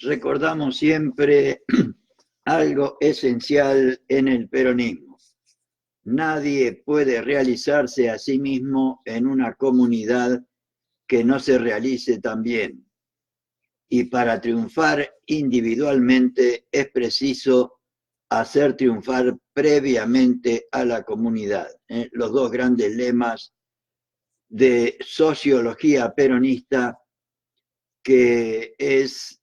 recordamos siempre algo esencial en el peronismo. Nadie puede realizarse a sí mismo en una comunidad que no se realice también. Y para triunfar individualmente es preciso hacer triunfar previamente a la comunidad. Los dos grandes lemas de sociología peronista, que es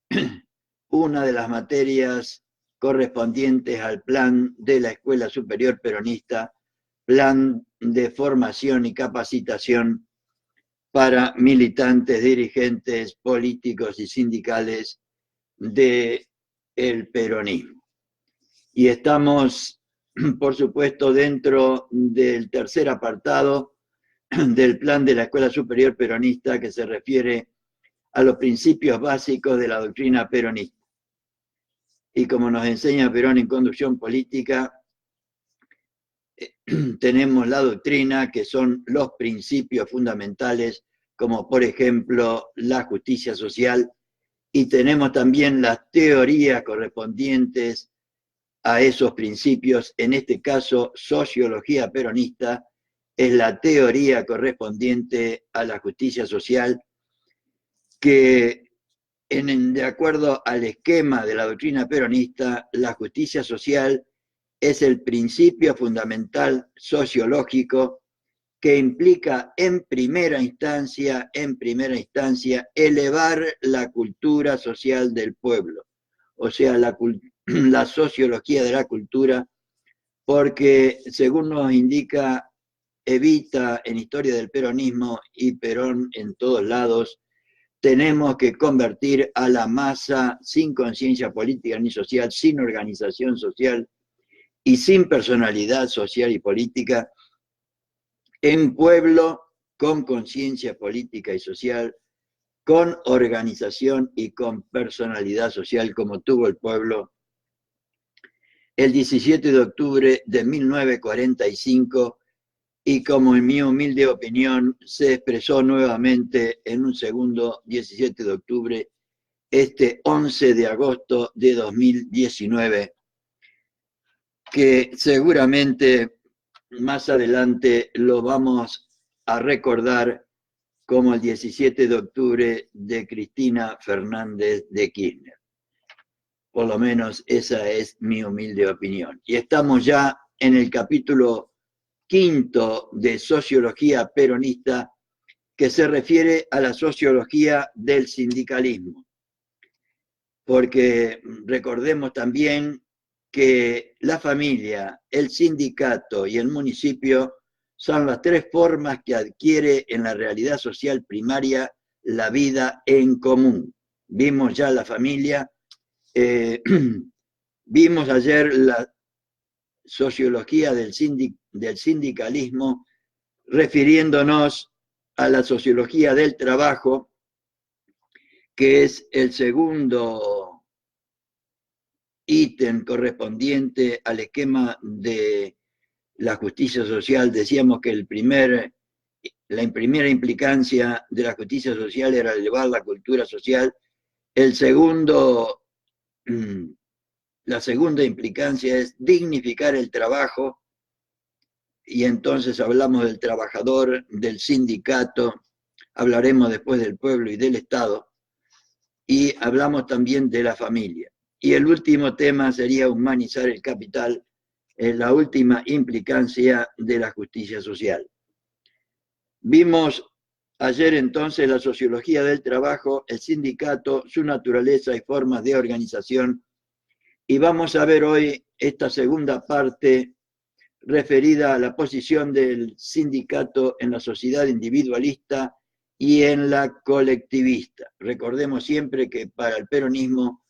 una de las materias correspondientes al plan de la Escuela Superior Peronista, plan de formación y capacitación para militantes, dirigentes políticos y sindicales del peronismo. Y estamos, por supuesto, dentro del tercer apartado del plan de la Escuela Superior Peronista, que se refiere a los principios básicos de la doctrina peronista. Y como nos enseña Perón en Conducción Política, tenemos la doctrina, que son los principios fundamentales, como por ejemplo la justicia social, y tenemos también las teorías correspondientes a esos principios. En este caso, sociología peronista es la teoría correspondiente a la justicia social, que de acuerdo al esquema de la doctrina peronista, la justicia social es el principio fundamental sociológico que implica en primera instancia, elevar la cultura social del pueblo, o sea, la sociología de la cultura, porque según nos indica Evita en Historia del Peronismo y Perón en todos lados, tenemos que convertir a la masa sin conciencia política ni social, sin organización social y sin personalidad social y política, en pueblo con conciencia política y social, con organización y con personalidad social, como tuvo el pueblo el 17 de octubre de 1945, y como en mi humilde opinión se expresó nuevamente en un segundo 17 de octubre, este 11 de agosto de 2019, que seguramente más adelante lo vamos a recordar como el 17 de octubre de Cristina Fernández de Kirchner. Por lo menos esa es mi humilde opinión. Y estamos ya en el capítulo quinto de Sociología Peronista, que se refiere a la sociología del sindicalismo. Porque recordemos también que la familia, el sindicato y el municipio son las tres formas que adquiere en la realidad social primaria la vida en común. Vimos ya la familia, vimos ayer la sociología del sindicalismo, refiriéndonos a la sociología del trabajo, que es el segundo ítem correspondiente al esquema de la justicia social. Decíamos que la primera implicancia de la justicia social era elevar la cultura social. La segunda implicancia es dignificar el trabajo, y entonces hablamos del trabajador, del sindicato, hablaremos después del pueblo y del Estado, y hablamos también de la familia. Y el último tema sería humanizar el capital, la última implicancia de la justicia social. Vimos ayer entonces la sociología del trabajo, el sindicato, su naturaleza y formas de organización, y vamos a ver hoy esta segunda parte referida a la posición del sindicato en la sociedad individualista y en la colectivista. Recordemos siempre que para el peronismo,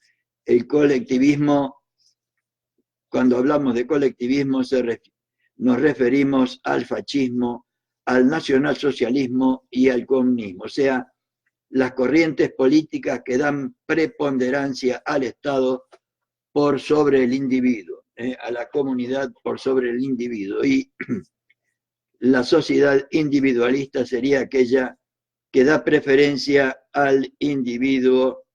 el colectivismo, cuando hablamos de colectivismo, nos referimos al fascismo, al nacionalsocialismo y al comunismo, o sea, las corrientes políticas que dan preponderancia al Estado por sobre el individuo, a la comunidad por sobre el individuo. Y la sociedad individualista sería aquella que da preferencia al individuo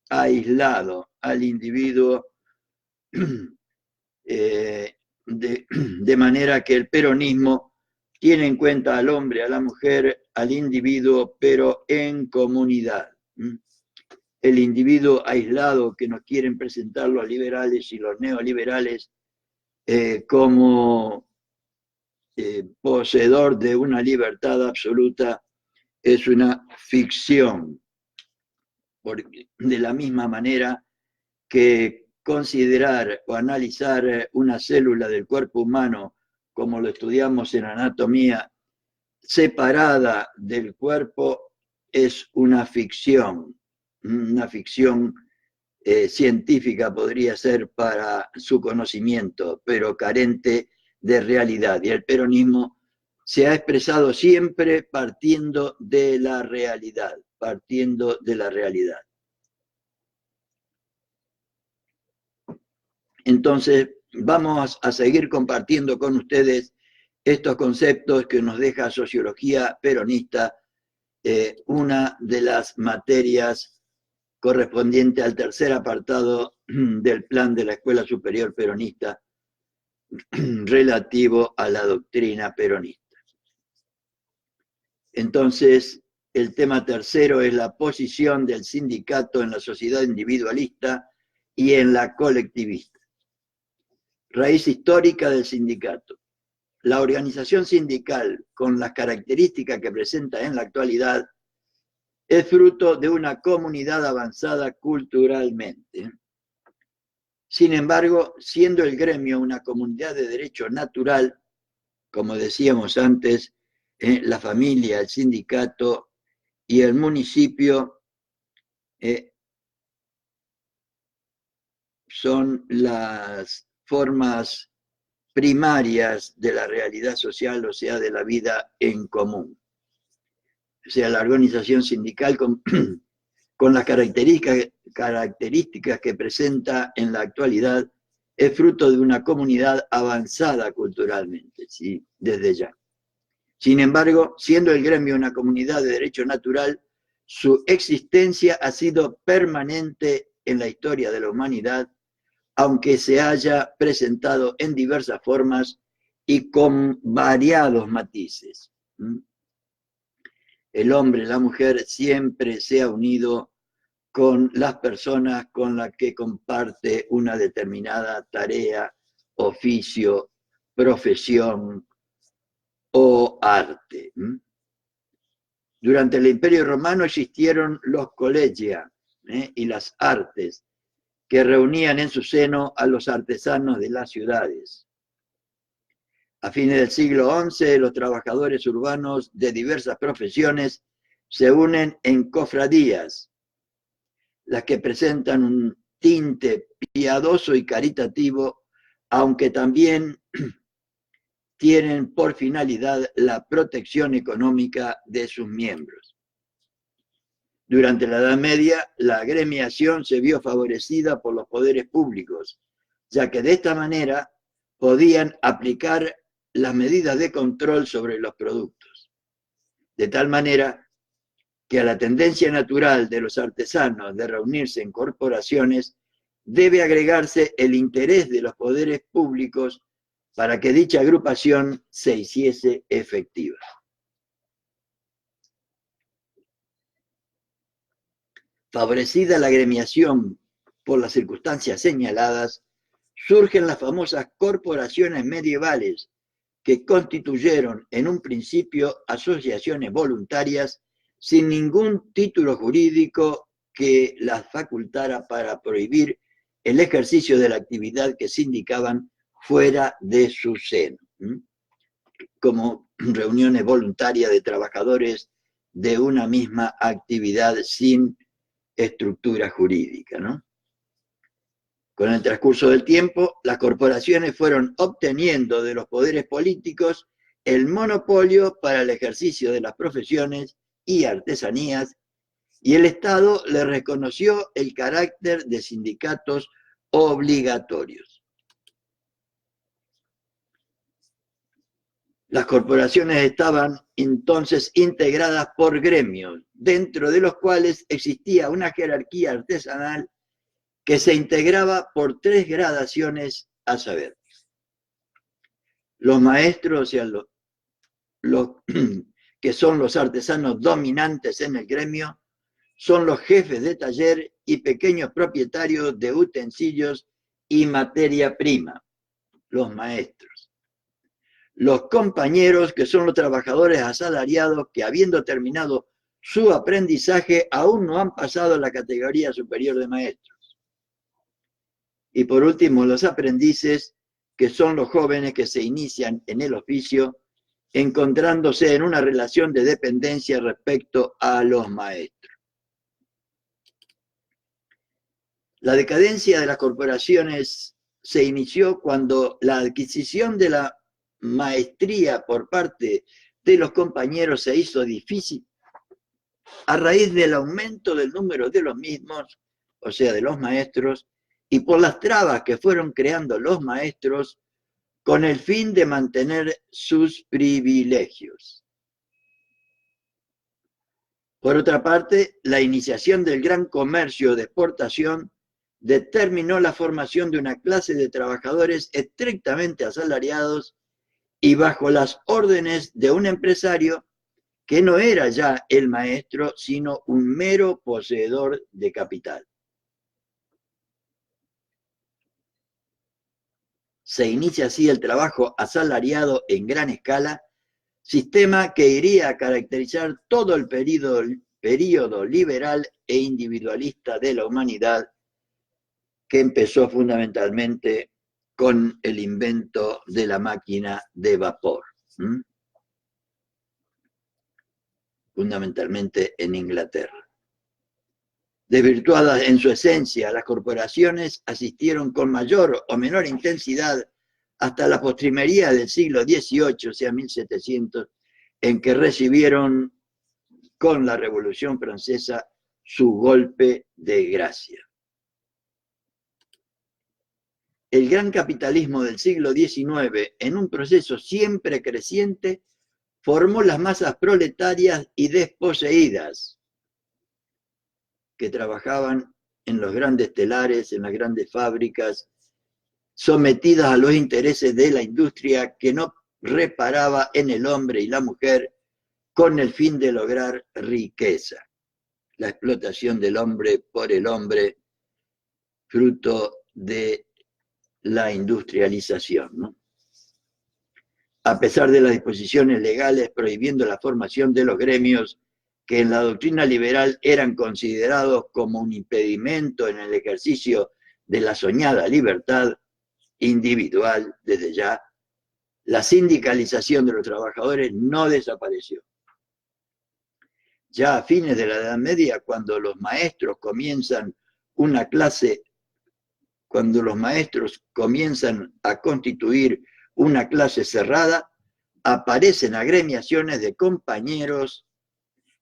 aislado al individuo de manera que el peronismo tiene en cuenta al hombre, a la mujer, al individuo, pero en comunidad. El individuo aislado que nos quieren presentar los liberales y los neoliberales como poseedor de una libertad absoluta es una ficción. De la misma manera que considerar o analizar una célula del cuerpo humano, como lo estudiamos en anatomía, separada del cuerpo, es una ficción científica podría ser para su conocimiento, pero carente de realidad. Y el peronismo se ha expresado siempre partiendo de la realidad, partiendo de la realidad. Entonces, vamos a seguir compartiendo con ustedes estos conceptos que nos deja Sociología Peronista, una de las materias correspondiente al tercer apartado del plan de la Escuela Superior Peronista relativo a la doctrina peronista. Entonces, el tema tercero es la posición del sindicato en la sociedad individualista y en la colectivista. Raíz histórica del sindicato. La organización sindical, con las características que presenta en la actualidad, es fruto de una comunidad avanzada culturalmente. Sin embargo, siendo el gremio una comunidad de derecho natural, como decíamos antes, la familia, el sindicato y el municipio son las formas primarias de la realidad social, o sea, de la vida en común. O sea, la organización sindical con las características que presenta en la actualidad es fruto de una comunidad avanzada culturalmente, ¿sí? Desde ya. Sin embargo, siendo el gremio una comunidad de derecho natural, su existencia ha sido permanente en la historia de la humanidad, aunque se haya presentado en diversas formas y con variados matices. El hombre, la mujer siempre se ha unido con las personas con las que comparte una determinada tarea, oficio, profesión o arte. Durante el Imperio Romano existieron los collegia y las artes, que reunían en su seno a los artesanos de las ciudades. A fines del siglo XI, los trabajadores urbanos de diversas profesiones se unen en cofradías, las que presentan un tinte piadoso y caritativo, aunque también tienen por finalidad la protección económica de sus miembros. Durante la Edad Media, la agremiación se vio favorecida por los poderes públicos, ya que de esta manera podían aplicar las medidas de control sobre los productos. De tal manera que a la tendencia natural de los artesanos de reunirse en corporaciones debe agregarse el interés de los poderes públicos para que dicha agrupación se hiciese efectiva. Favorecida la agremiación por las circunstancias señaladas, surgen las famosas corporaciones medievales que constituyeron en un principio asociaciones voluntarias sin ningún título jurídico que las facultara para prohibir el ejercicio de la actividad que se indicaban fuera de su seno, como reuniones voluntarias de trabajadores de una misma actividad sin estructura jurídica, ¿no? Con el transcurso del tiempo, las corporaciones fueron obteniendo de los poderes políticos el monopolio para el ejercicio de las profesiones y artesanías, y el Estado le reconoció el carácter de sindicatos obligatorios. Las corporaciones estaban entonces integradas por gremios, dentro de los cuales existía una jerarquía artesanal que se integraba por 3 gradaciones, a saber, los maestros, o sea, los que son los artesanos dominantes en el gremio, son los jefes de taller y pequeños propietarios de utensilios y materia prima, los maestros. Los compañeros, que son los trabajadores asalariados que, habiendo terminado su aprendizaje, aún no han pasado a la categoría superior de maestros. Y por último, los aprendices, que son los jóvenes que se inician en el oficio, encontrándose en una relación de dependencia respecto a los maestros. La decadencia de las corporaciones se inició cuando la adquisición de la maestría por parte de los compañeros se hizo difícil a raíz del aumento del número de los mismos, o sea, de los maestros, y por las trabas que fueron creando los maestros con el fin de mantener sus privilegios. Por otra parte, la iniciación del gran comercio de exportación determinó la formación de una clase de trabajadores estrictamente asalariados y bajo las órdenes de un empresario que no era ya el maestro, sino un mero poseedor de capital. Se inicia así el trabajo asalariado en gran escala, sistema que iría a caracterizar todo el período liberal e individualista de la humanidad, que empezó fundamentalmente con el invento de la máquina de vapor, fundamentalmente en Inglaterra. Desvirtuadas en su esencia, las corporaciones asistieron con mayor o menor intensidad hasta la postrimería del siglo XVIII, o sea, 1700, en que recibieron con la Revolución Francesa su golpe de gracia. El gran capitalismo del siglo XIX, en un proceso siempre creciente, formó las masas proletarias y desposeídas que trabajaban en los grandes telares, en las grandes fábricas, sometidas a los intereses de la industria que no reparaba en el hombre y la mujer con el fin de lograr riqueza. La explotación del hombre por el hombre, fruto de la industrialización, ¿no? A pesar de las disposiciones legales prohibiendo la formación de los gremios, que en la doctrina liberal eran considerados como un impedimento en el ejercicio de la soñada libertad individual, desde ya, la sindicalización de los trabajadores no desapareció. Ya a fines de la Edad Media, cuando los maestros comienzan a constituir una clase cerrada, aparecen agremiaciones de compañeros,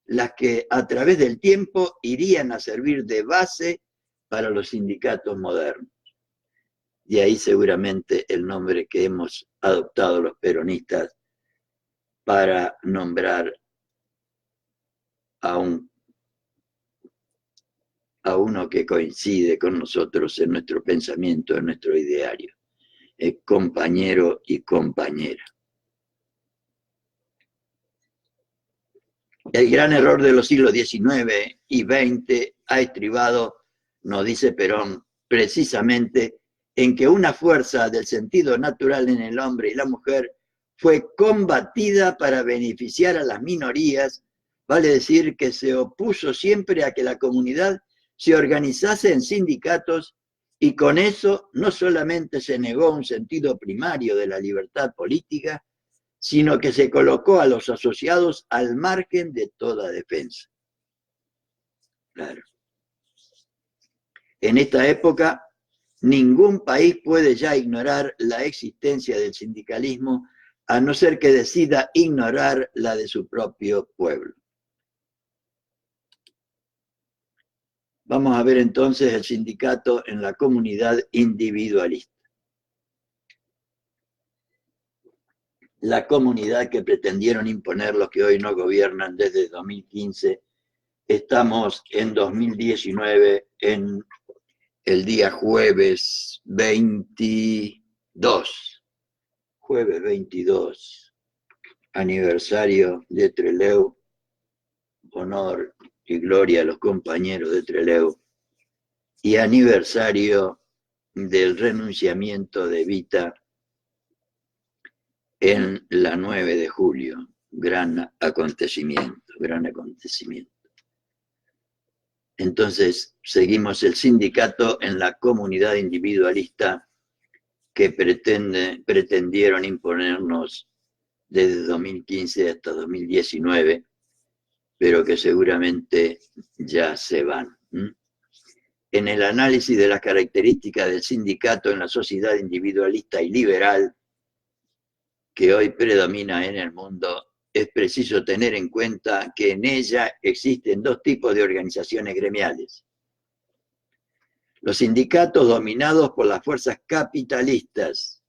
las que a través del tiempo irían a servir de base para los sindicatos modernos. Y ahí seguramente el nombre que hemos adoptado los peronistas para nombrar a uno que coincide con nosotros en nuestro pensamiento, en nuestro ideario, compañero y compañera. El gran error de los siglos XIX y XX ha estribado, nos dice Perón, precisamente en que una fuerza del sentido natural en el hombre y la mujer fue combatida para beneficiar a las minorías, vale decir que se opuso siempre a que la comunidad se organizase en sindicatos, y con eso no solamente se negó un sentido primario de la libertad política, sino que se colocó a los asociados al margen de toda defensa. Claro. En esta época, ningún país puede ya ignorar la existencia del sindicalismo, a no ser que decida ignorar la de su propio pueblo. Vamos a ver entonces el sindicato en la comunidad individualista. la comunidad que pretendieron imponer los que hoy no gobiernan desde 2015. Estamos en 2019, en el día jueves 22, aniversario de Trelew, honor y gloria a los compañeros de Trelew, y aniversario del renunciamiento de Evita en la 9 de julio. Gran acontecimiento, gran acontecimiento. Entonces, seguimos el sindicato en la comunidad individualista que pretendieron imponernos desde 2015 hasta 2019, pero que seguramente ya se van. En el análisis de las características del sindicato en la sociedad individualista y liberal que hoy predomina en el mundo, es preciso tener en cuenta que en ella existen dos tipos de organizaciones gremiales. Los sindicatos dominados por las fuerzas capitalistas,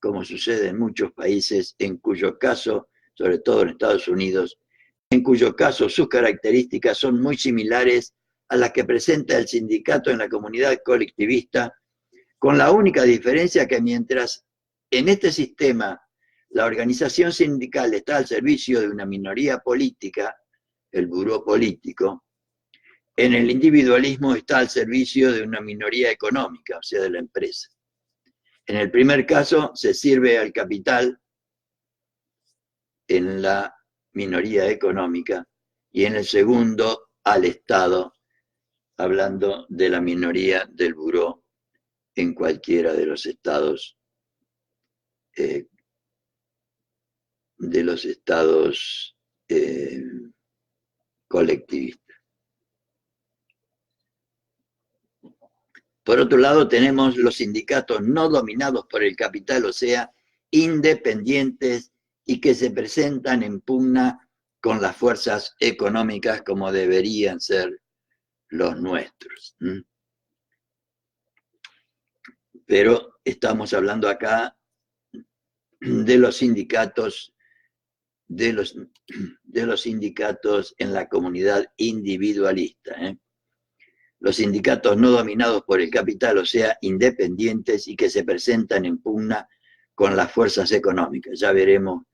como sucede en muchos países, en cuyo caso, sobre todo en Estados Unidos, en cuyo caso sus características son muy similares a las que presenta el sindicato en la comunidad colectivista, con la única diferencia que mientras en este sistema la organización sindical está al servicio de una minoría política, el buró político, en el individualismo está al servicio de una minoría económica, o sea, de la empresa. En el primer caso se sirve al capital en la minoría económica y en el segundo al Estado, hablando de la minoría del buró en cualquiera de los estados colectivistas. Por otro lado, tenemos los sindicatos no dominados por el capital, o sea, independientes y que se presentan en pugna con las fuerzas económicas como deberían ser los nuestros. Pero estamos hablando acá de los sindicatos sindicatos en la comunidad individualista. Los sindicatos no dominados por el capital, o sea, independientes y que se presentan en pugna con las fuerzas económicas. Ya veremos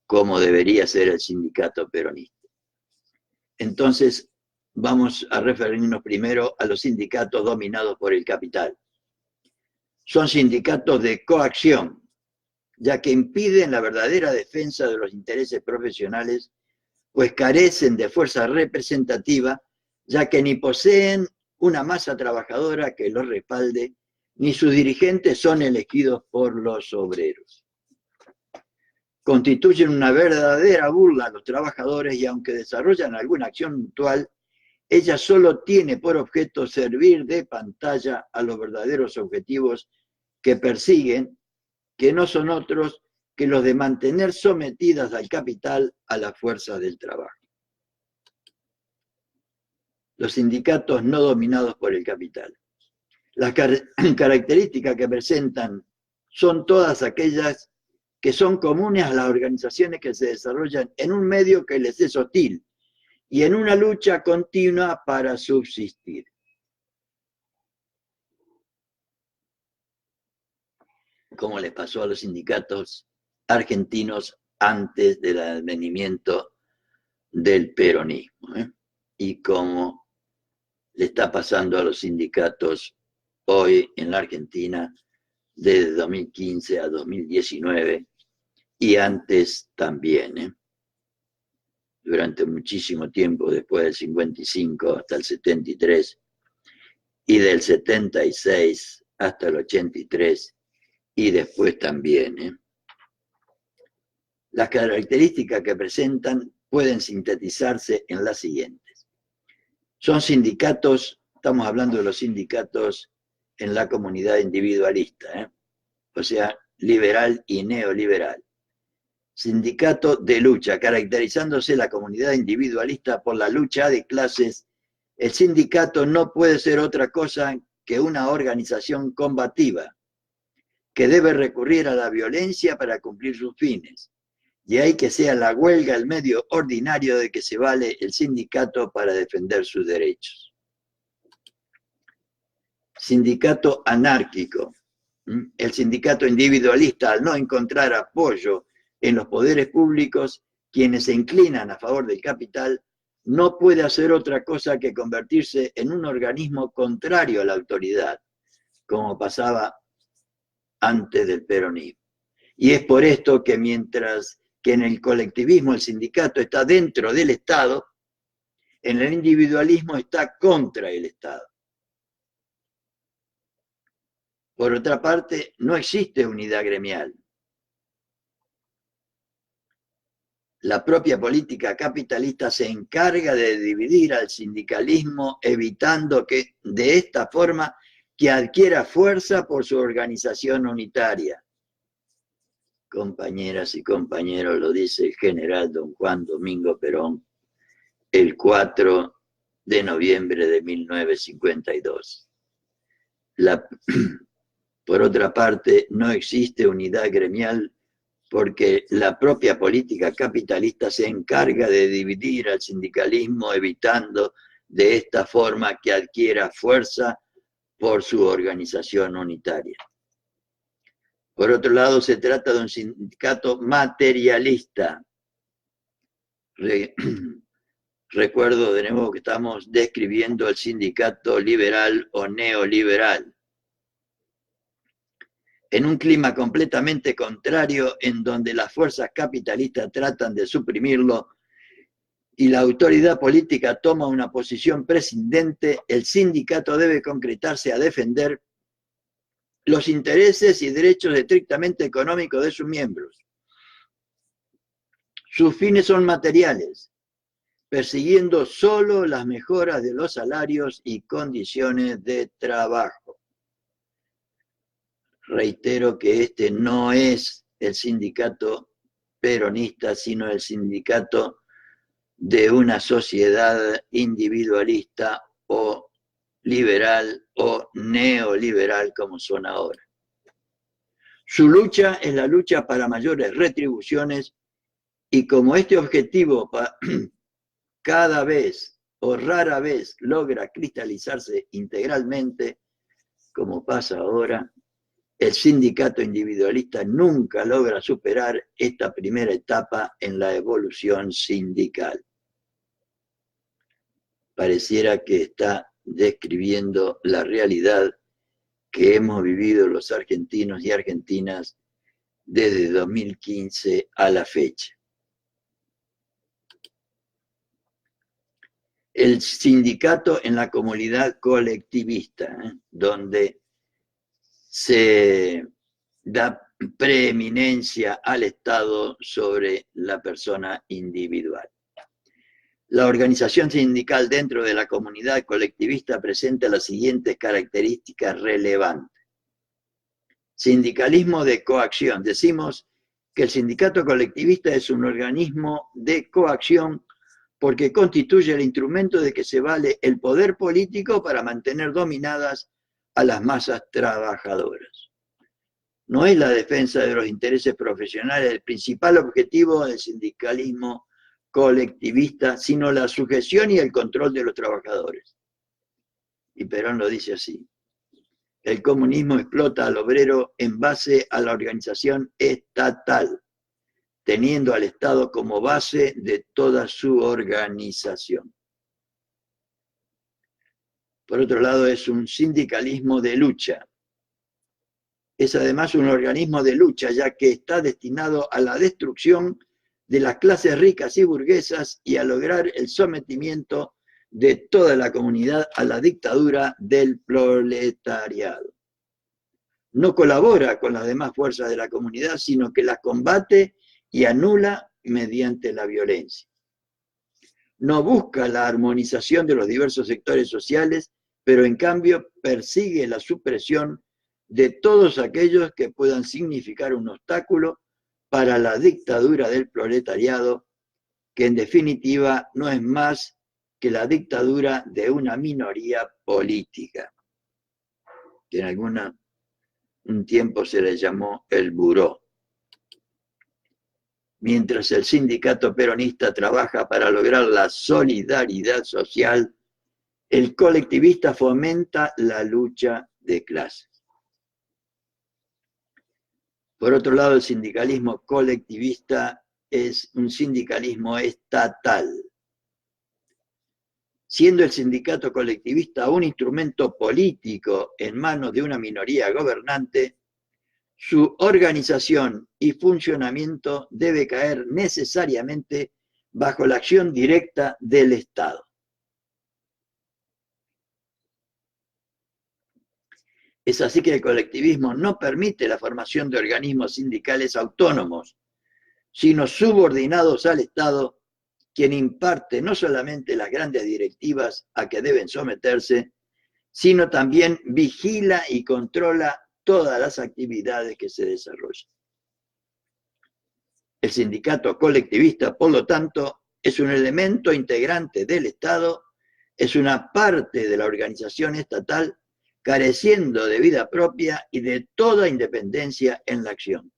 cómo debería ser el sindicato peronista. Entonces, vamos a referirnos primero a los sindicatos dominados por el capital. Son sindicatos de coacción, ya que impiden la verdadera defensa de los intereses profesionales, pues carecen de fuerza representativa, ya que ni poseen una masa trabajadora que los respalde, ni sus dirigentes son elegidos por los obreros. Constituyen una verdadera burla a los trabajadores y aunque desarrollan alguna acción mutual, ella solo tiene por objeto servir de pantalla a los verdaderos objetivos que persiguen, que no son otros que los de mantener sometidas al capital a la fuerza del trabajo. Los sindicatos no dominados por el capital. Las características que presentan son todas aquellas que son comunes a las organizaciones que se desarrollan en un medio que les es hostil y en una lucha continua para subsistir. Como les pasó a los sindicatos argentinos antes del advenimiento del peronismo, y como le está pasando a los sindicatos hoy en la Argentina desde 2015 a 2019 y antes también, durante muchísimo tiempo, después del 55 hasta el 73 y del 76 hasta el 83 y después también. Las características que presentan pueden sintetizarse en las siguientes. Son sindicatos, estamos hablando de los sindicatos en la comunidad individualista, o sea, liberal y neoliberal. Sindicato de lucha, caracterizándose la comunidad individualista por la lucha de clases, el sindicato no puede ser otra cosa que una organización combativa, que debe recurrir a la violencia para cumplir sus fines. Y hay que sea la huelga el medio ordinario de que se vale el sindicato para defender sus derechos. Sindicato anárquico. El sindicato individualista, al no encontrar apoyo en los poderes públicos, quienes se inclinan a favor del capital, no puede hacer otra cosa que convertirse en un organismo contrario a la autoridad, como pasaba antes del peronismo. Y es por esto que mientras que en el colectivismo el sindicato está dentro del Estado, en el individualismo está contra el Estado. Por otra parte, no existe unidad gremial. La propia política capitalista se encarga de dividir al sindicalismo, evitando que de esta forma que adquiera fuerza por su organización unitaria. Compañeras y compañeros, lo dice el general don Juan Domingo Perón el 4 de noviembre de 1952. Por otra parte, no existe unidad gremial porque la propia política capitalista se encarga de dividir al sindicalismo, evitando de esta forma que adquiera fuerza por su organización unitaria. Por otro lado, se trata de un sindicato materialista. Recuerdo de nuevo que estamos describiendo el sindicato liberal o neoliberal, en un clima completamente contrario en donde las fuerzas capitalistas tratan de suprimirlo y la autoridad política toma una posición prescindente, el sindicato debe concretarse a defender los intereses y derechos estrictamente económicos de sus miembros. Sus fines son materiales, persiguiendo solo las mejoras de los salarios y condiciones de trabajo. Reitero que este no es el sindicato peronista, sino el sindicato de una sociedad individualista o liberal o neoliberal como son ahora. Su lucha es la lucha para mayores retribuciones y como este objetivo cada vez o rara vez logra cristalizarse integralmente, como pasa ahora, el sindicato individualista nunca logra superar esta primera etapa en la evolución sindical. Pareciera que está describiendo la realidad que hemos vivido los argentinos y argentinas desde 2015 a la fecha. El sindicato en la comunidad colectivista, donde se da preeminencia al Estado sobre la persona individual. La organización sindical dentro de la comunidad colectivista presenta las siguientes características relevantes. Sindicalismo de coacción. Decimos que el sindicato colectivista es un organismo de coacción porque constituye el instrumento de que se vale el poder político para mantener dominadas a las masas trabajadoras. No es la defensa de los intereses profesionales el principal objetivo del sindicalismo colectivista, sino la sujeción y el control de los trabajadores. Y Perón lo dice así. El comunismo explota al obrero en base a la organización estatal, teniendo al Estado como base de toda su organización. Por otro lado, es un sindicalismo de lucha. Es además un organismo de lucha, ya que está destinado a la destrucción de las clases ricas y burguesas y a lograr el sometimiento de toda la comunidad a la dictadura del proletariado. No colabora con las demás fuerzas de la comunidad, sino que las combate y anula mediante la violencia. No busca la armonización de los diversos sectores sociales, pero en cambio persigue la supresión de todos aquellos que puedan significar un obstáculo para la dictadura del proletariado, que en definitiva no es más que la dictadura de una minoría política, que en algunos un tiempo se le llamó el buró. Mientras el sindicato peronista trabaja para lograr la solidaridad social, el colectivista fomenta la lucha de clases. Por otro lado, el sindicalismo colectivista es un sindicalismo estatal. Siendo el sindicato colectivista un instrumento político en manos de una minoría gobernante, su organización y funcionamiento debe caer necesariamente bajo la acción directa del Estado. Es así que el colectivismo no permite la formación de organismos sindicales autónomos, sino subordinados al Estado, quien imparte no solamente las grandes directivas a que deben someterse, sino también vigila y controla todas las actividades que se desarrollan. El sindicato colectivista, por lo tanto, es un elemento integrante del Estado, es una parte de la organización estatal, careciendo de vida propia y de toda independencia en la acción.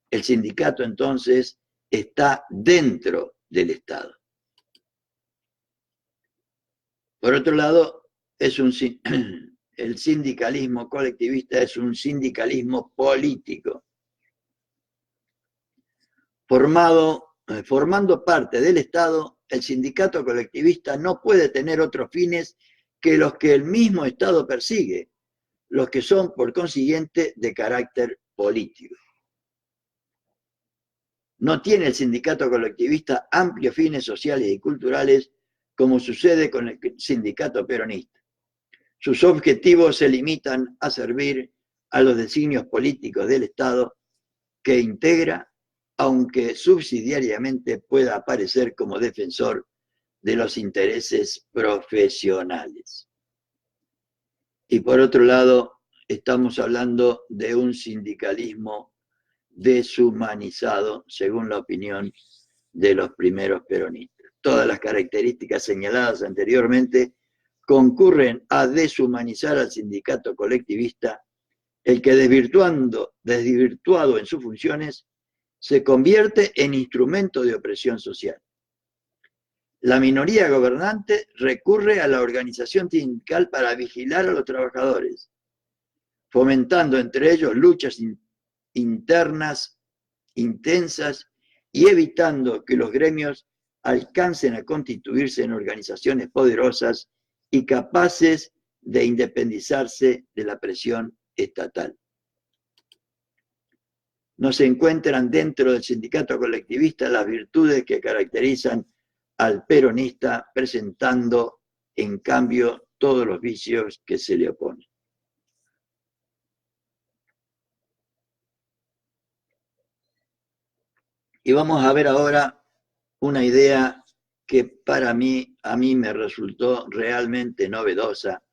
El sindicato, entonces, está dentro del Estado. Por otro lado, el sindicalismo colectivista es un sindicalismo político. Formando parte del Estado, el sindicato colectivista no puede tener otros fines que los que el mismo Estado persigue, los que son, por consiguiente, de carácter político. No tiene el sindicato colectivista amplios fines sociales y culturales, como sucede con el sindicato peronista. Sus objetivos se limitan a servir a los designios políticos del Estado que integra, aunque subsidiariamente pueda aparecer como defensor de los intereses profesionales. Y por otro lado, estamos hablando de un sindicalismo deshumanizado, según la opinión de los primeros peronistas. Todas las características señaladas anteriormente concurren a deshumanizar al sindicato colectivista, el que desvirtuado en sus funciones, se convierte en instrumento de opresión social. La minoría gobernante recurre a la organización sindical para vigilar a los trabajadores, fomentando entre ellos luchas internas intensas y evitando que los gremios alcancen a constituirse en organizaciones poderosas y capaces de independizarse de la presión estatal. No se encuentran dentro del sindicato colectivista las virtudes que caracterizan al peronista, presentando en cambio todos los vicios que se le oponen. Y vamos a ver ahora una idea que a mí me resultó realmente novedosa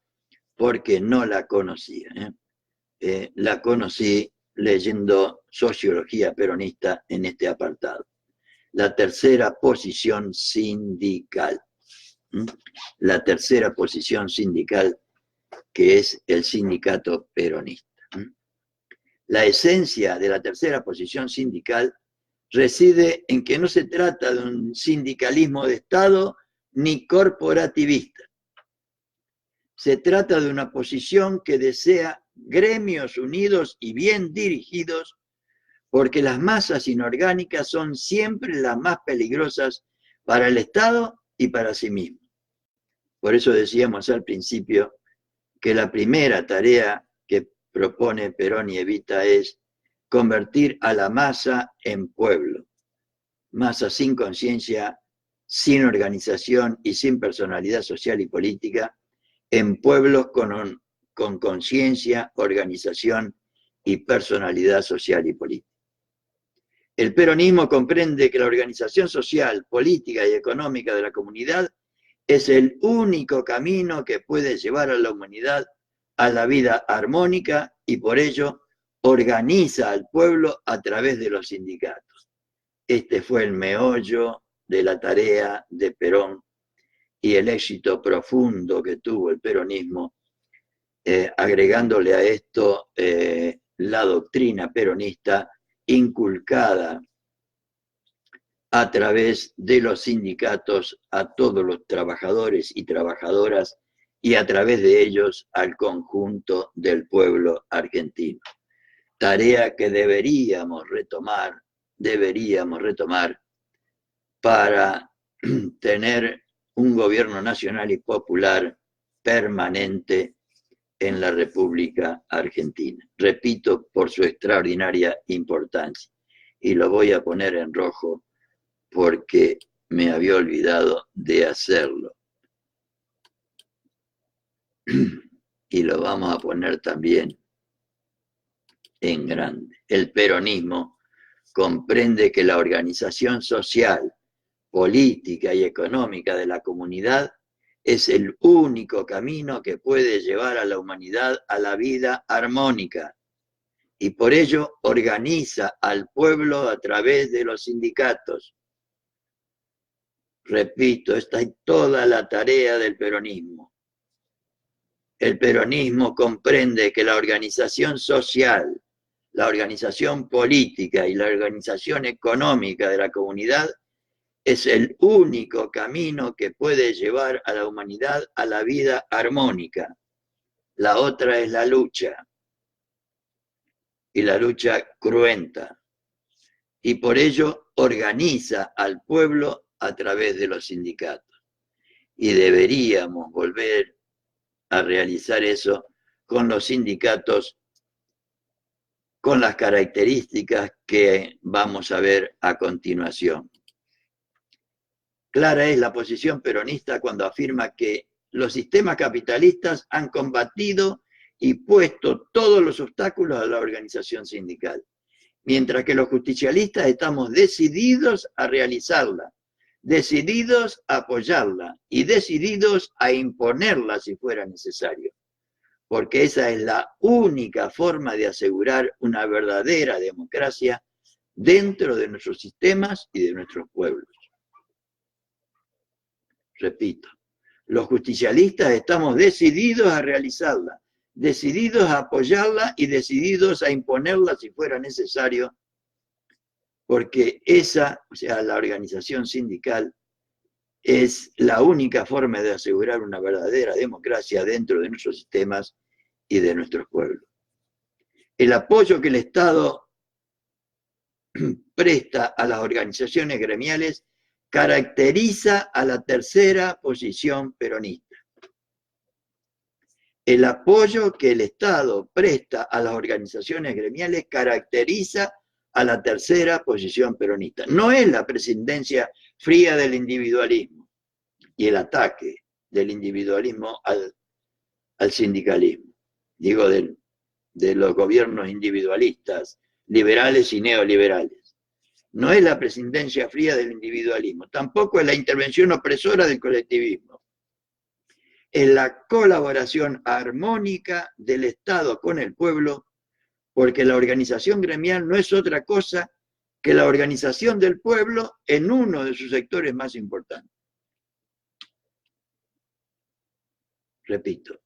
porque no la conocía. La conocí leyendo Sociología Peronista en este apartado. La tercera posición sindical. La tercera posición sindical, que es el sindicato peronista. La esencia de la tercera posición sindical reside en que no se trata de un sindicalismo de Estado ni corporativista. Se trata de una posición que desea gremios unidos y bien dirigidos, porque las masas inorgánicas son siempre las más peligrosas para el Estado y para sí mismo. Por eso decíamos al principio que la primera tarea que propone Perón y Evita es convertir a la masa en pueblo. Masa sin conciencia, sin organización y sin personalidad social y política, en pueblos con conciencia, organización y personalidad social y política. El peronismo comprende que la organización social, política y económica de la comunidad es el único camino que puede llevar a la humanidad a la vida armónica y por ello organiza al pueblo a través de los sindicatos. Este fue el meollo de la tarea de Perón y el éxito profundo que tuvo el peronismo agregándole a esto la doctrina peronista inculcada a través de los sindicatos a todos los trabajadores y trabajadoras y a través de ellos al conjunto del pueblo argentino. Tarea que deberíamos retomar para tener un gobierno nacional y popular permanente en la República Argentina. Repito, por su extraordinaria importancia. Y lo voy a poner en rojo porque me había olvidado de hacerlo. Y lo vamos a poner también en grande. El peronismo comprende que la organización social, política y económica de la comunidad es el único camino que puede llevar a la humanidad a la vida armónica, y por ello organiza al pueblo a través de los sindicatos. Repito, esta es toda la tarea del peronismo. El peronismo comprende que la organización social, la organización política y la organización económica de la comunidad es el único camino que puede llevar a la humanidad a la vida armónica. La otra es la lucha, y la lucha cruenta. Y por ello organiza al pueblo a través de los sindicatos. Y deberíamos volver a realizar eso con los sindicatos, con las características que vamos a ver a continuación. Clara es la posición peronista cuando afirma que los sistemas capitalistas han combatido y puesto todos los obstáculos a la organización sindical, mientras que los justicialistas estamos decididos a realizarla, decididos a apoyarla y decididos a imponerla si fuera necesario, porque esa es la única forma de asegurar una verdadera democracia dentro de nuestros sistemas y de nuestros pueblos. Repito, los justicialistas estamos decididos a realizarla, decididos a apoyarla y decididos a imponerla si fuera necesario, porque esa, o sea, la organización sindical, es la única forma de asegurar una verdadera democracia dentro de nuestros sistemas y de nuestros pueblos. El apoyo que el Estado presta a las organizaciones gremiales caracteriza a la tercera posición peronista. El apoyo que el Estado presta a las organizaciones gremiales caracteriza a la tercera posición peronista. No es la prescindencia fría del individualismo y el ataque del individualismo al sindicalismo, digo, de los gobiernos individualistas, liberales y neoliberales. No es la prescindencia fría del individualismo, tampoco es la intervención opresora del colectivismo. Es la colaboración armónica del Estado con el pueblo, porque la organización gremial no es otra cosa que la organización del pueblo en uno de sus sectores más importantes. Repito,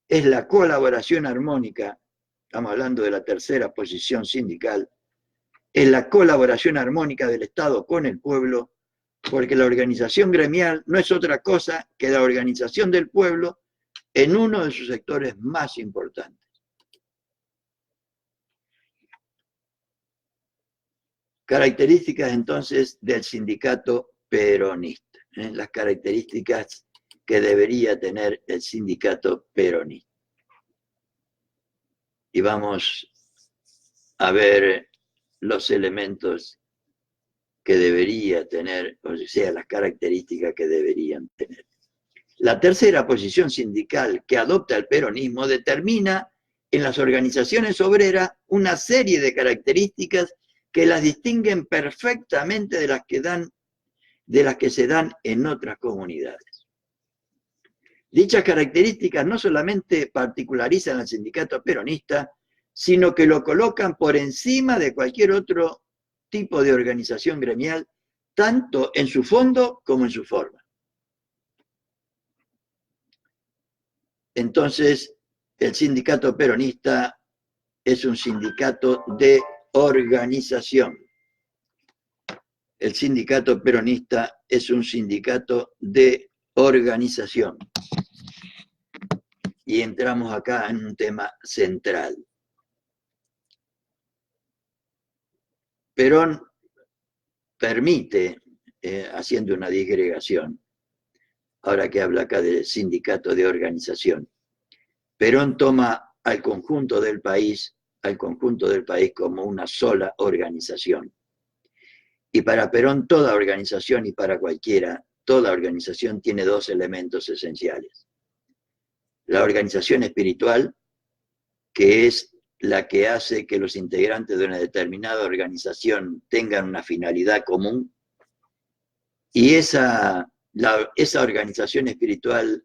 es la colaboración armónica, estamos hablando de la tercera posición sindical, es la colaboración armónica del Estado con el pueblo, porque la organización gremial no es otra cosa que la organización del pueblo en uno de sus sectores más importantes. Características entonces del sindicato peronista, las características que debería tener el sindicato peronista. Y vamos a ver los elementos que debería tener, o sea, las características que deberían tener. La tercera posición sindical que adopta el peronismo determina en las organizaciones obreras una serie de características que las distinguen perfectamente de las que se dan en otras comunidades. Dichas características no solamente particularizan al sindicato peronista, sino que lo colocan por encima de cualquier otro tipo de organización gremial, tanto en su fondo como en su forma. Entonces, El sindicato peronista es un sindicato de organización. El sindicato peronista es un sindicato de organización. Y entramos acá en un tema central. Perón permite, haciendo una disgregación, ahora que habla acá de sindicato de organización, Perón toma al conjunto del país como una sola organización. Y para Perón toda organización, y para cualquiera, toda organización tiene dos elementos esenciales. La organización espiritual, que es la que hace que los integrantes de una determinada organización tengan una finalidad común, y esa organización espiritual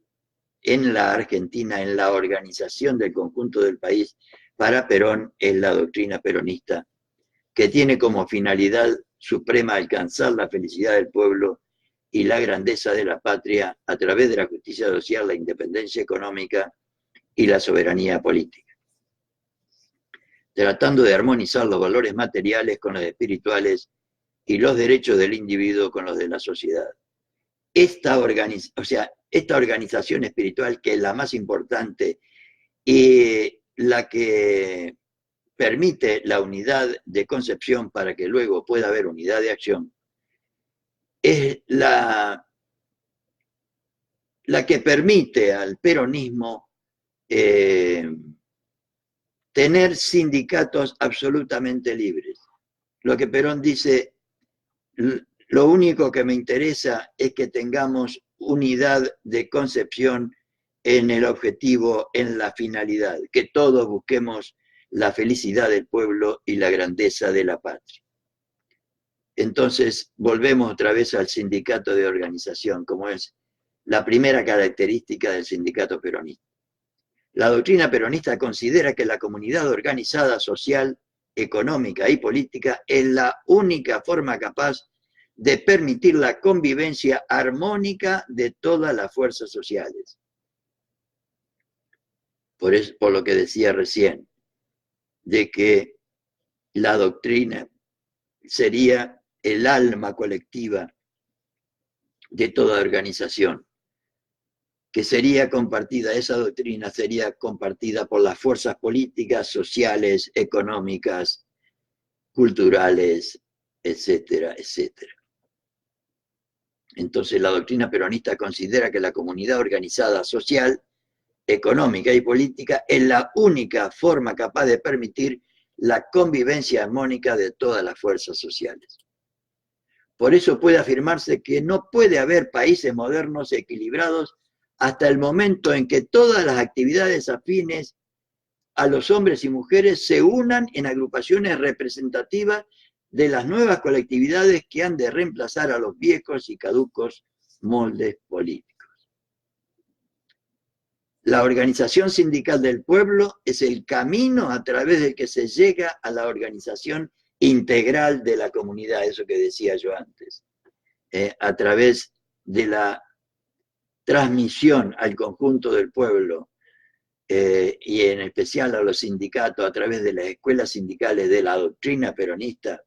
en la Argentina, en la organización del conjunto del país, para Perón es la doctrina peronista, que tiene como finalidad suprema alcanzar la felicidad del pueblo y la grandeza de la patria a través de la justicia social, la independencia económica y la soberanía política, tratando de armonizar los valores materiales con los espirituales y los derechos del individuo con los de la sociedad. Esta organización espiritual, que es la más importante y la que permite la unidad de concepción para que luego pueda haber unidad de acción, es la que permite al peronismo tener sindicatos absolutamente libres. Lo que Perón dice, lo único que me interesa es que tengamos unidad de concepción en el objetivo, en la finalidad, que todos busquemos la felicidad del pueblo y la grandeza de la patria. Entonces, volvemos otra vez al sindicato de organización, como es la primera característica del sindicato peronista. La doctrina peronista considera que la comunidad organizada social, económica y política es la única forma capaz de permitir la convivencia armónica de todas las fuerzas sociales. Por lo que decía recién, de que la doctrina sería el alma colectiva de toda organización, que sería compartida, esa doctrina sería compartida por las fuerzas políticas, sociales, económicas, culturales, etcétera, etcétera. Entonces la doctrina peronista considera que la comunidad organizada social, económica y política es la única forma capaz de permitir la convivencia armónica de todas las fuerzas sociales. Por eso puede afirmarse que no puede haber países modernos equilibrados hasta el momento en que todas las actividades afines a los hombres y mujeres se unan en agrupaciones representativas de las nuevas colectividades que han de reemplazar a los viejos y caducos moldes políticos. La organización sindical del pueblo es el camino a través del que se llega a la organización integral de la comunidad, eso que decía yo antes, a través de la transmisión al conjunto del pueblo y en especial a los sindicatos, a través de las escuelas sindicales de la doctrina peronista.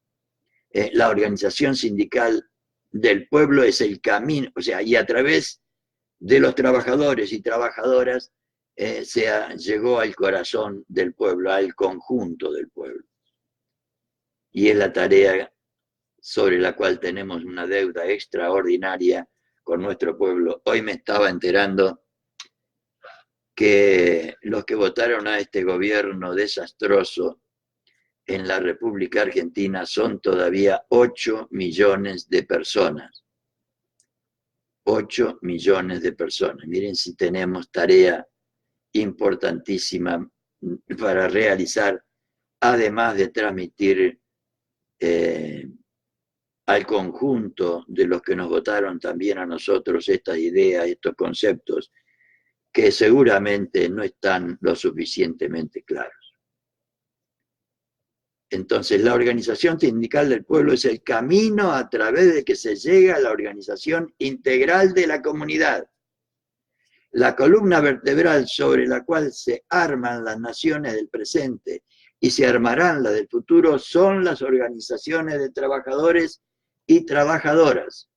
La organización sindical del pueblo es el camino, o sea, y a través de los trabajadores y trabajadoras llegó al corazón del pueblo, al conjunto del pueblo. Y es la tarea sobre la cual tenemos una deuda extraordinaria con nuestro pueblo. Hoy me estaba enterando que los que votaron a este gobierno desastroso en la República Argentina son todavía 8 millones de personas. 8 millones de personas. Miren si tenemos tarea importantísima para realizar, además de transmitir al conjunto de los que nos votaron también a nosotros estas ideas, estos conceptos, que seguramente no están lo suficientemente claros. Entonces, la organización sindical del pueblo es el camino a través del que se llega a la organización integral de la comunidad. La columna vertebral sobre la cual se arman las naciones del presente y se armarán las del futuro son las organizaciones de trabajadores y trabajadoras.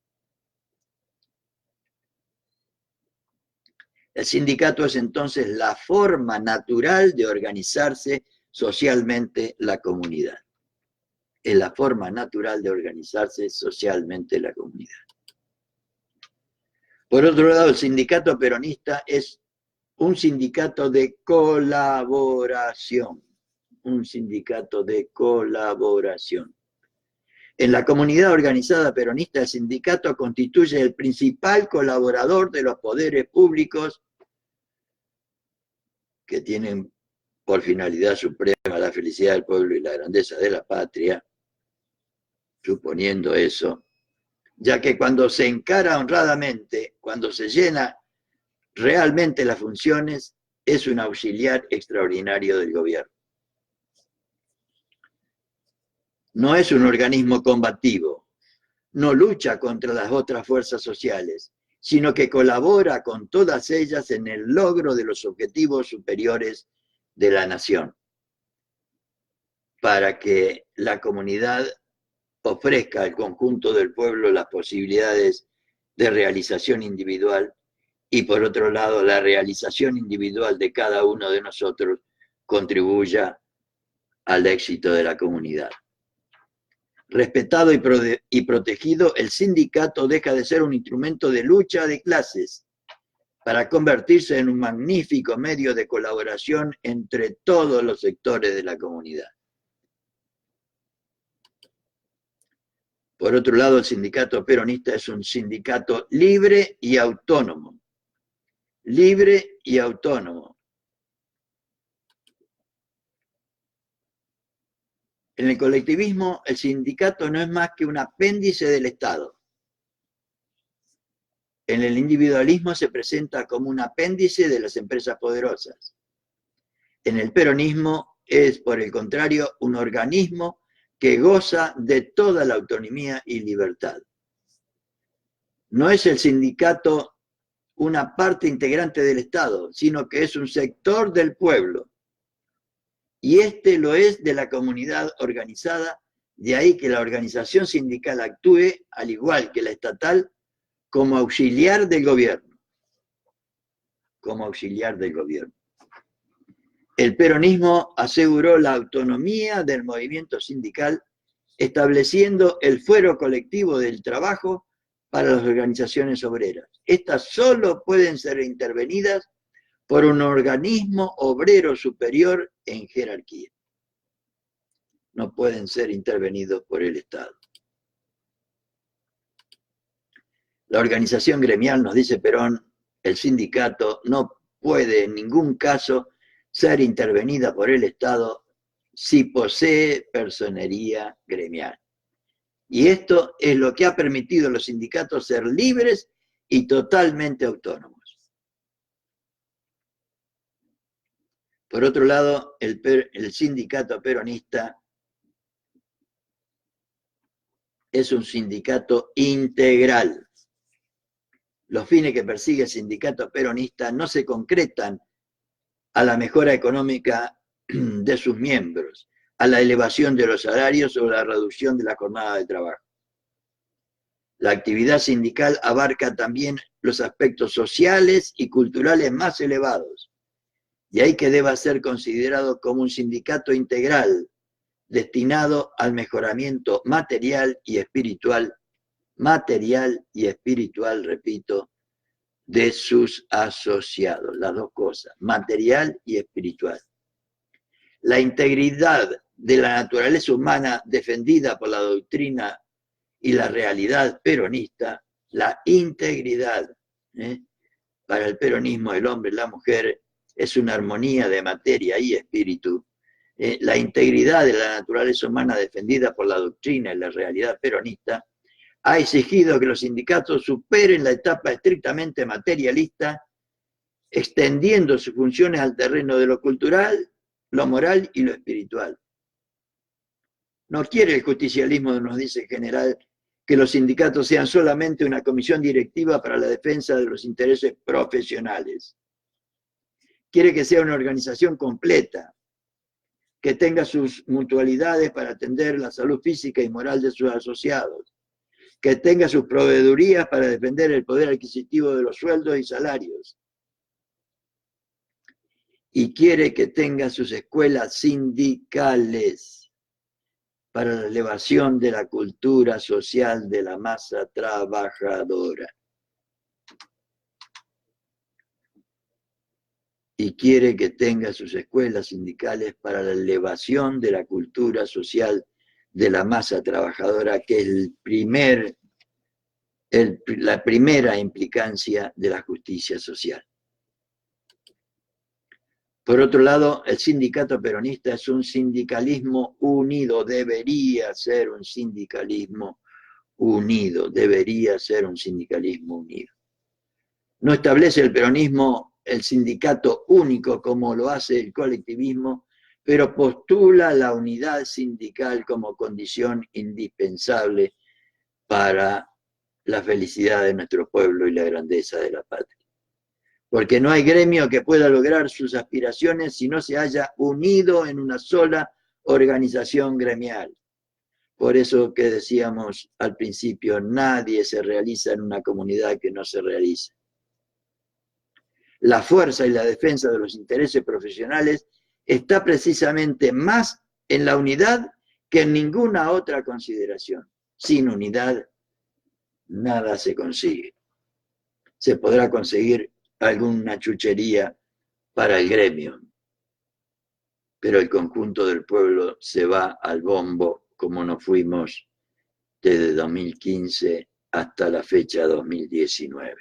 El sindicato es entonces la forma natural de organizarse socialmente la comunidad. Es la forma natural de organizarse socialmente la comunidad. Por otro lado, el sindicato peronista es un sindicato de colaboración. Un sindicato de colaboración. En la comunidad organizada peronista, el sindicato constituye el principal colaborador de los poderes públicos que tienen por finalidad suprema la felicidad del pueblo y la grandeza de la patria, suponiendo eso, ya que cuando se encara honradamente, cuando se llena realmente las funciones, es un auxiliar extraordinario del gobierno. No es un organismo combativo, no lucha contra las otras fuerzas sociales, sino que colabora con todas ellas en el logro de los objetivos superiores de la nación, para que la comunidad ofrezca al conjunto del pueblo las posibilidades de realización individual y, por otro lado, la realización individual de cada uno de nosotros contribuya al éxito de la comunidad. Respetado y protegido, el sindicato deja de ser un instrumento de lucha de clases para convertirse en un magnífico medio de colaboración entre todos los sectores de la comunidad. Por otro lado, el sindicato peronista es un sindicato libre y autónomo. Libre y autónomo. En el colectivismo, el sindicato no es más que un apéndice del Estado. En el individualismo se presenta como un apéndice de las empresas poderosas. En el peronismo es, por el contrario, un organismo que goza de toda la autonomía y libertad. No es el sindicato una parte integrante del Estado, sino que es un sector del pueblo. Y este lo es de la comunidad organizada, de ahí que la organización sindical actúe, al igual que la estatal, como auxiliar del gobierno. Como auxiliar del gobierno. El peronismo aseguró la autonomía del movimiento sindical, estableciendo el fuero colectivo del trabajo para las organizaciones obreras. Estas solo pueden ser intervenidas por un organismo obrero superior en jerarquía. No pueden ser intervenidos por el Estado. La organización gremial, nos dice Perón, el sindicato no puede en ningún caso ser intervenida por el Estado si posee personería gremial. Y esto es lo que ha permitido a los sindicatos ser libres y totalmente autónomos. Por otro lado, el sindicato peronista es un sindicato integral. Los fines que persigue el sindicato peronista no se concretan a la mejora económica de sus miembros, a la elevación de los salarios o la reducción de la jornada de trabajo. La actividad sindical abarca también los aspectos sociales y culturales más elevados, y hay que deba ser considerado como un sindicato integral, destinado al mejoramiento material y espiritual, repito, de sus asociados, las dos cosas, material y espiritual. La integridad de la naturaleza humana defendida por la doctrina y la realidad peronista, la integridad, para el peronismo, el hombre y la mujer, es una armonía de materia y espíritu. La integridad de la naturaleza humana defendida por la doctrina y la realidad peronista ha exigido que los sindicatos superen la etapa estrictamente materialista, extendiendo sus funciones al terreno de lo cultural, lo moral y lo espiritual. No quiere el justicialismo, nos dice el general, que los sindicatos sean solamente una comisión directiva para la defensa de los intereses profesionales. Quiere que sea una organización completa, que tenga sus mutualidades para atender la salud física y moral de sus asociados, que tenga sus proveedurías para defender el poder adquisitivo de los sueldos y salarios, y quiere que tenga sus escuelas sindicales para la elevación de la cultura social de la masa trabajadora. Y quiere que tenga sus escuelas sindicales para la elevación de la cultura social de la masa trabajadora, que es la primera implicancia de la justicia social. Por otro lado, el sindicato peronista es un sindicalismo unido, debería ser un sindicalismo unido, debería ser un sindicalismo unido. No establece el peronismo el sindicato único como lo hace el colectivismo, pero postula la unidad sindical como condición indispensable para la felicidad de nuestro pueblo y la grandeza de la patria. Porque no hay gremio que pueda lograr sus aspiraciones si no se haya unido en una sola organización gremial. Por eso que decíamos al principio, nadie se realiza en una comunidad que no se realice. La fuerza y la defensa de los intereses profesionales está precisamente más en la unidad que en ninguna otra consideración. Sin unidad, nada se consigue. Se podrá conseguir alguna chuchería para el gremio, pero el conjunto del pueblo se va al bombo como nos fuimos desde 2015 hasta la fecha 2019.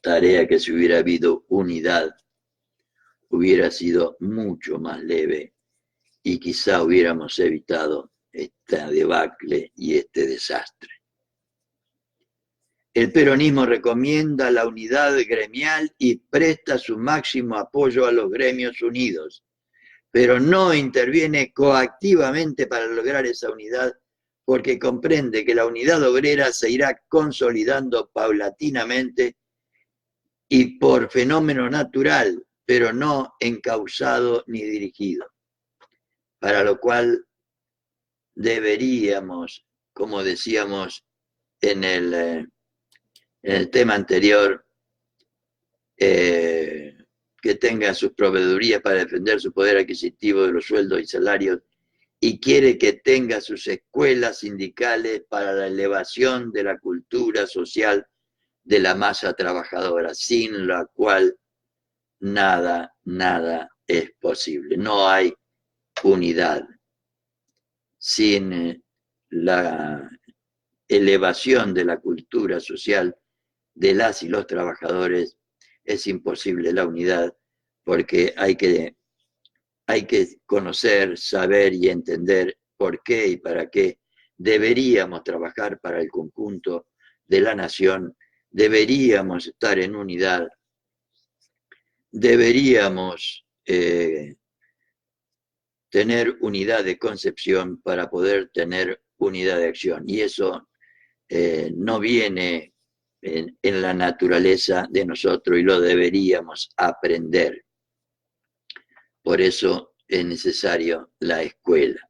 Tarea que si hubiera habido unidad hubiera sido mucho más leve y quizá hubiéramos evitado esta debacle y este desastre. El peronismo recomienda la unidad gremial y presta su máximo apoyo a los gremios unidos, pero no interviene coactivamente para lograr esa unidad porque comprende que la unidad obrera se irá consolidando paulatinamente y por fenómeno natural, pero no encausado ni dirigido, para lo cual deberíamos, como decíamos en el tema anterior, que tenga sus proveedurías para defender su poder adquisitivo de los sueldos y salarios, y quiere que tenga sus escuelas sindicales para la elevación de la cultura social de la masa trabajadora, sin la cual nada es posible. No hay unidad. Sin la elevación de la cultura social de las y los trabajadores es imposible la unidad, porque hay que conocer, saber y entender por qué y para qué deberíamos trabajar para el conjunto de la nación, deberíamos estar en unidad, deberíamos tener unidad de concepción para poder tener unidad de acción. Y eso no viene en la naturaleza de nosotros y lo deberíamos aprender. Por eso es necesario la escuela.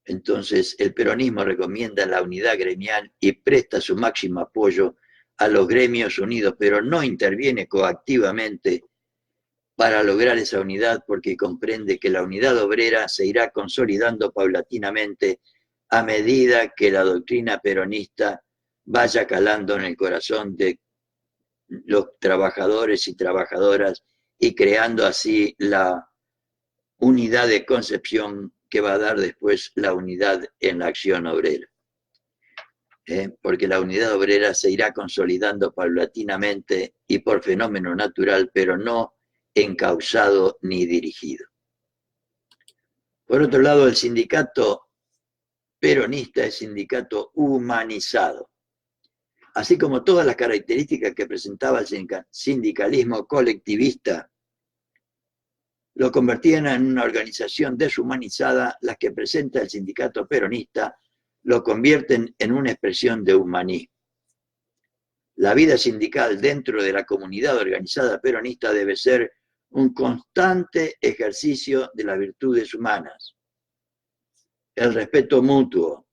Entonces, el peronismo recomienda la unidad gremial y presta su máximo apoyo a los gremios unidos, pero no interviene coactivamente para lograr esa unidad porque comprende que la unidad obrera se irá consolidando paulatinamente a medida que la doctrina peronista vaya calando en el corazón de los trabajadores y trabajadoras y creando así la unidad de concepción que va a dar después la unidad en la acción obrera. Porque la unidad obrera se irá consolidando paulatinamente y por fenómeno natural, pero no encausado ni dirigido. Por otro lado, el sindicato peronista es sindicato humanizado. Así como todas las características que presentaba el sindicalismo colectivista, lo convertían en una organización deshumanizada. Las que presenta el sindicato peronista lo convierten en una expresión de humanismo. La vida sindical dentro de la comunidad organizada peronista debe ser un constante ejercicio de las virtudes humanas. El respeto mutuo,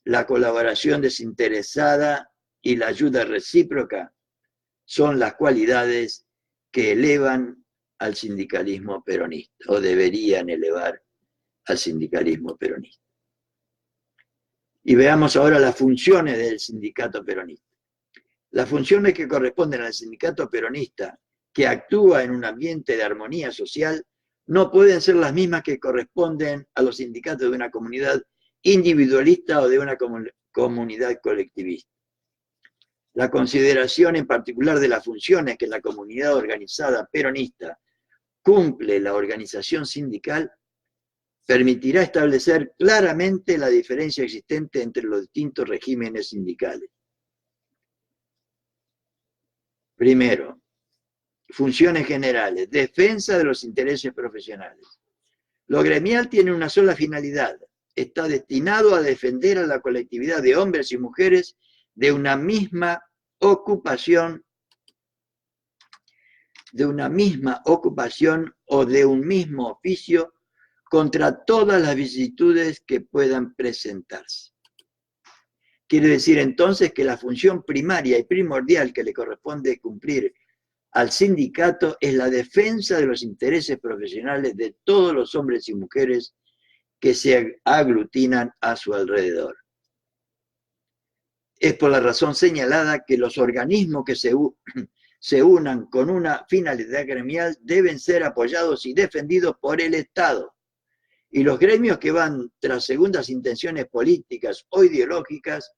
la colaboración desinteresada y la ayuda recíproca son las cualidades que elevan al sindicalismo peronista, o deberían elevar al sindicalismo peronista. Y veamos ahora las funciones del sindicato peronista. Las funciones que corresponden al sindicato peronista, que actúa en un ambiente de armonía social, no pueden ser las mismas que corresponden a los sindicatos de una comunidad individualista o de una comunidad colectivista. La consideración en particular de las funciones que la comunidad organizada peronista cumple la organización sindical permitirá establecer claramente la diferencia existente entre los distintos regímenes sindicales. Primero, funciones generales, defensa de los intereses profesionales. Lo gremial tiene una sola finalidad, está destinado a defender a la colectividad de hombres y mujeres de una misma ocupación o de un mismo oficio contra todas las vicisitudes que puedan presentarse. Quiere decir entonces que la función primaria y primordial que le corresponde cumplir al sindicato es la defensa de los intereses profesionales de todos los hombres y mujeres que se aglutinan a su alrededor. Es por la razón señalada que los organismos que se unan con una finalidad gremial deben ser apoyados y defendidos por el Estado. Y los gremios que van tras segundas intenciones políticas o ideológicas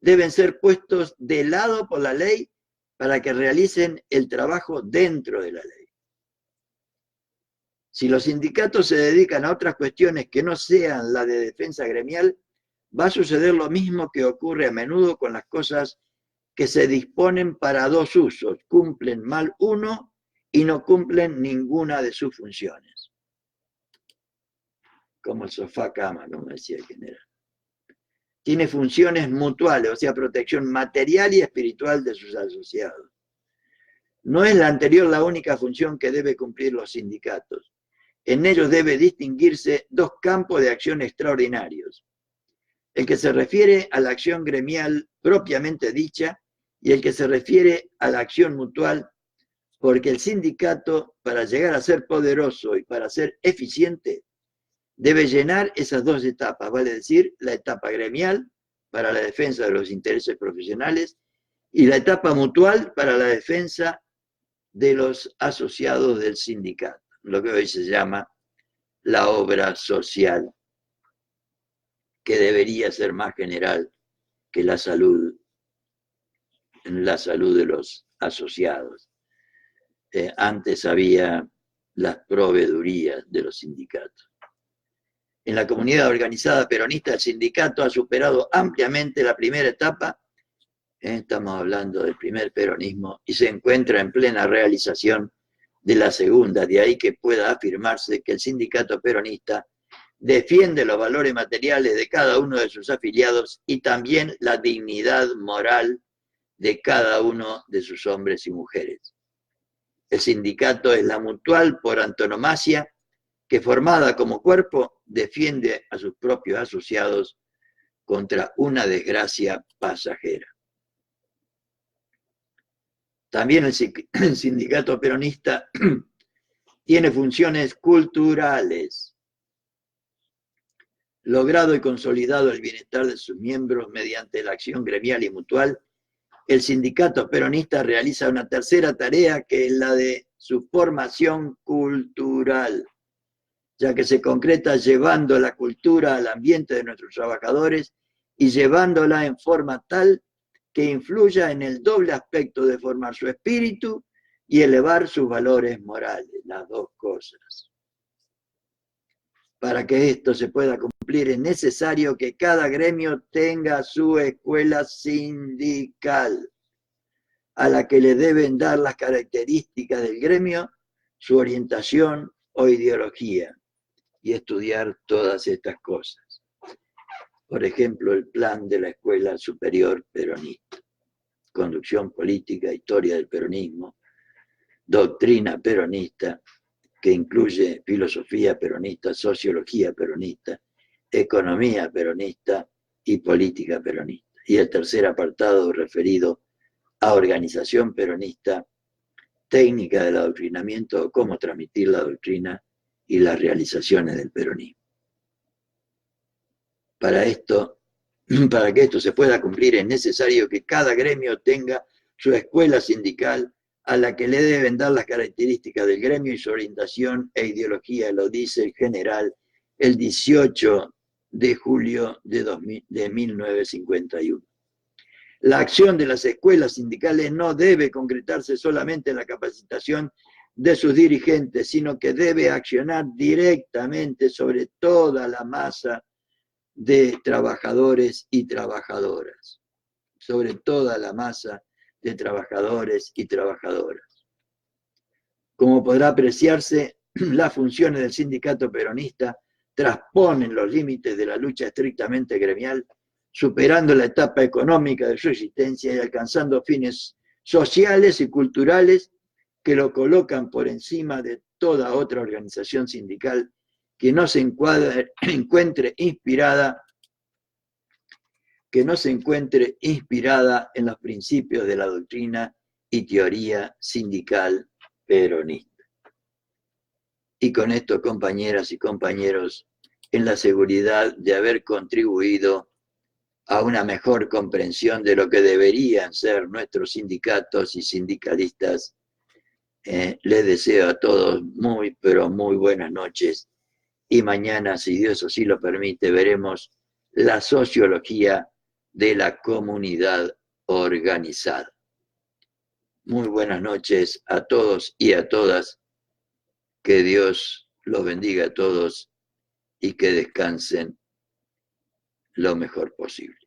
deben ser puestos de lado por la ley para que realicen el trabajo dentro de la ley. Si los sindicatos se dedican a otras cuestiones que no sean la de defensa gremial, va a suceder lo mismo que ocurre a menudo con las cosas que se disponen para dos usos, cumplen mal uno y no cumplen ninguna de sus funciones. Como el sofá-cama, como decía el general. Tiene funciones mutuales, o sea, protección material y espiritual de sus asociados. No es la anterior la única función que debe cumplir los sindicatos. En ellos debe distinguirse dos campos de acción extraordinarios. El que se refiere a la acción gremial propiamente dicha y el que se refiere a la acción mutual, porque el sindicato, para llegar a ser poderoso y para ser eficiente, debe llenar esas dos etapas, vale decir, la etapa gremial para la defensa de los intereses profesionales y la etapa mutual para la defensa de los asociados del sindicato, lo que hoy se llama la obra social, que debería ser más general que la salud de los asociados. Antes había las proveedurías de los sindicatos. En la comunidad organizada peronista, el sindicato ha superado ampliamente la primera etapa, estamos hablando del primer peronismo, y se encuentra en plena realización de la segunda, de ahí que pueda afirmarse que el sindicato peronista defiende los valores materiales de cada uno de sus afiliados y también la dignidad moral de cada uno de sus hombres y mujeres. El sindicato es la mutual por antonomasia, que formada como cuerpo defiende a sus propios asociados contra una desgracia pasajera. También el sindicato peronista tiene funciones culturales. Logrado y consolidado el bienestar de sus miembros mediante la acción gremial y mutual, el sindicato peronista realiza una tercera tarea, que es la de su formación cultural, ya que se concreta llevando la cultura al ambiente de nuestros trabajadores y llevándola en forma tal que influya en el doble aspecto de formar su espíritu y elevar sus valores morales, las dos cosas. Para que esto se pueda cumplir es necesario que cada gremio tenga su escuela sindical, a la que le deben dar las características del gremio, su orientación, o ideología y estudiar todas estas cosas. Por ejemplo, el plan de la Escuela Superior Peronista, conducción política, historia del peronismo, doctrina peronista, que incluye filosofía peronista, sociología peronista, economía peronista y política peronista. Y el tercer apartado referido a organización peronista, técnica del adoctrinamiento, cómo transmitir la doctrina y las realizaciones del peronismo. Para que esto se pueda cumplir, es necesario que cada gremio tenga su escuela sindical a la que le deben dar las características del gremio y su orientación e ideología, lo dice el general el 18 de julio de 1951. La acción de las escuelas sindicales no debe concretarse solamente en la capacitación de sus dirigentes, sino que debe accionar directamente sobre toda la masa de trabajadores y trabajadoras, sobre toda la masa de trabajadores y trabajadoras. Como podrá apreciarse, las funciones del sindicato peronista trasponen los límites de la lucha estrictamente gremial, superando la etapa económica de su existencia y alcanzando fines sociales y culturales que lo colocan por encima de toda otra organización sindical que no se encuentre inspirada en los principios de la doctrina y teoría sindical peronista. Y con esto, compañeras y compañeros, en la seguridad de haber contribuido a una mejor comprensión de lo que deberían ser nuestros sindicatos y sindicalistas, les deseo a todos muy, pero muy buenas noches. Y mañana, si Dios así lo permite, veremos la sociología de la comunidad organizada. Muy buenas noches a todos y a todas. Que Dios los bendiga a todos y que descansen lo mejor posible.